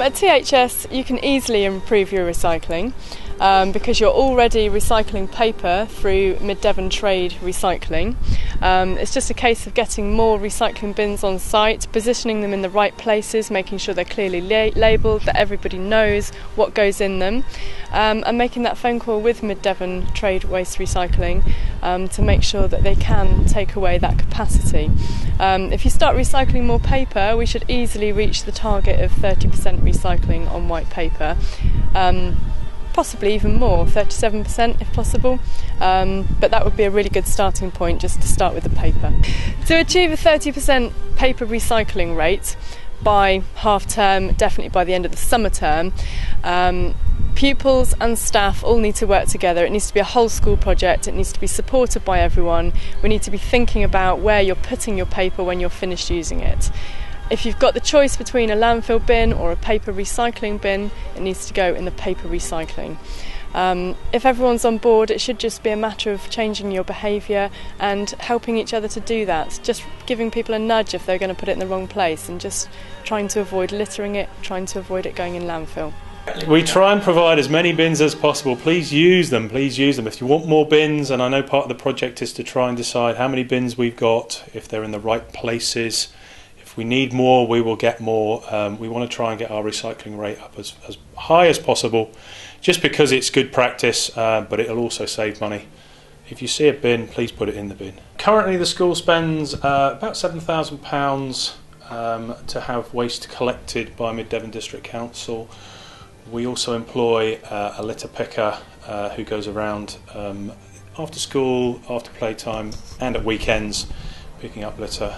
At THS you can easily improve your recycling because you're already recycling paper through Mid-Devon Trade Recycling. It's just a case of getting more recycling bins on site, positioning them in the right places, making sure they're clearly labelled, that everybody knows what goes in them, and making that phone call with Mid-Devon Trade Waste Recycling to make sure that they can take away that capacity. If you start recycling more paper, we should easily reach the target of 30% recycling on white paper. Possibly even more, 37% if possible, but that would be a really good starting point just to start with the paper. To achieve a 30% paper recycling rate by half term, definitely by the end of the summer term, pupils and staff all need to work together. It needs to be a whole school project, it needs to be supported by everyone. We need to be thinking about where you're putting your paper when you're finished using it. If you've got the choice between a landfill bin or a paper recycling bin, it needs to go in the paper recycling. If everyone's on board, it should just be a matter of changing your behaviour and helping each other to do that. Just giving people a nudge if they're going to put it in the wrong place, and just trying to avoid littering it, trying to avoid it going in landfill. We try and provide as many bins as possible. Please use them, please use them. If you want more bins, and I know part of the project is to try and decide how many bins we've got, if they're in the right places. If we need more, we will get more. We want to try and get our recycling rate up as high as possible, just because it's good practice, but it'll also save money. If you see a bin, please put it in the bin. Currently the school spends about £7,000 to have waste collected by Mid-Devon District Council. We also employ a litter picker who goes around after school, after playtime and at weekends picking up litter.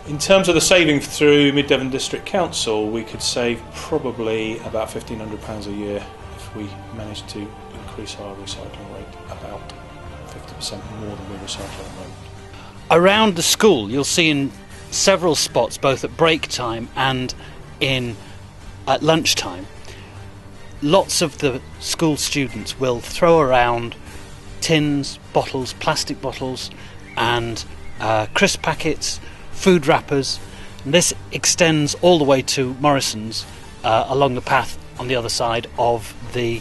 In terms of the saving through Mid-Devon District Council, we could save probably about £1,500 a year if we managed to increase our recycling rate about 50% more than we recycle at the moment. Around the school you'll see in several spots, both at break time and at lunchtime, lots of the school students will throw around tins, bottles, plastic bottles and crisp packets, food wrappers, and this extends all the way to Morrison's along the path on the other side of the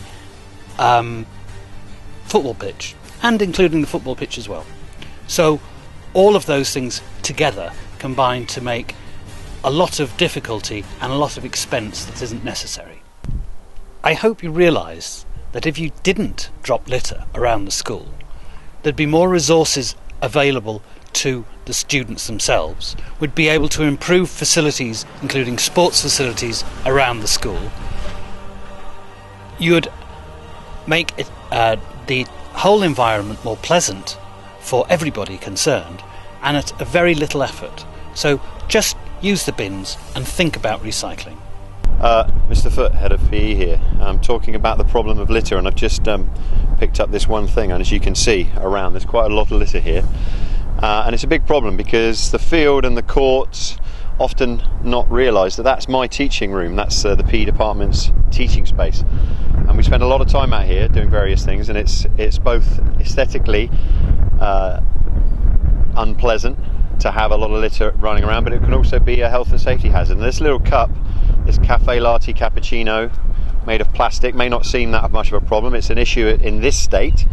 football pitch, and including the football pitch as well. So all of those things together combine to make a lot of difficulty and a lot of expense that isn't necessary. I hope you realise that if you didn't drop litter around the school, there'd be more resources available to the students themselves. We'd be able to improve facilities, including sports facilities, around the school. You would make the whole environment more pleasant for everybody concerned, and at a very little effort. So just use the bins and think about recycling. Mr. Foot, Head of PE here. I'm talking about the problem of litter, and I've just picked up this one thing, and as you can see around, there's quite a lot of litter here. And it's a big problem because the field and the courts often not realise that that's my teaching room, that's the PE department's teaching space. And we spend a lot of time out here doing various things, and it's both aesthetically unpleasant to have a lot of litter running around, but it can also be a health and safety hazard. And this little cup, this cafe latte cappuccino made of plastic, may not seem that much of a problem. It's an issue in this state,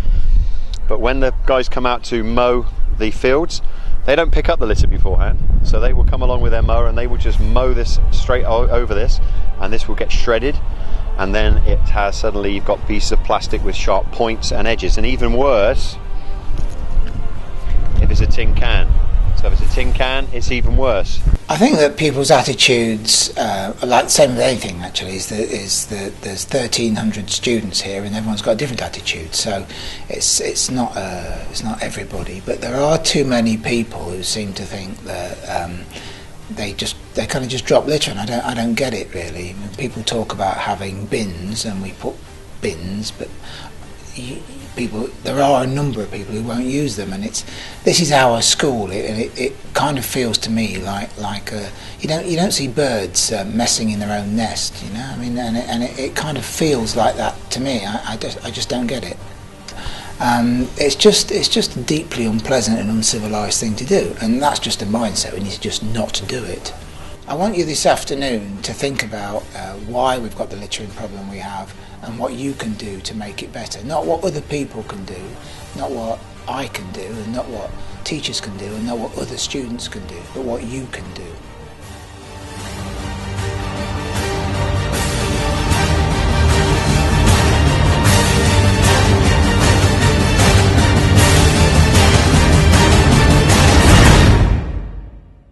but when the guys come out to mow the fields, they don't pick up the litter beforehand, so they will come along with their mower and they will just mow this straight over this, and this will get shredded, and then it has suddenly you've got pieces of plastic with sharp points and edges, and even worse if it's a tin can. So if it's a tin can, it's even worse. I think that people's attitudes are like the same with anything actually, is that there's 1,300 students here and everyone's got a different attitude, so it's not everybody, but there are too many people who seem to think that they kind of just drop litter, and I don't get it really. People talk about having bins, and we put bins, but there are a number of people who won't use them, and this is our school, and it kind of feels to me like you don't see birds messing in their own nest, you know. I mean, and it kind of feels like that to me. I just don't get it. It's just a deeply unpleasant and uncivilised thing to do, and that's just a mindset. We need to just not do it. I want you this afternoon to think about why we've got the littering problem we have and what you can do to make it better. Not what other people can do, not what I can do, and not what teachers can do, and not what other students can do, but what you can do.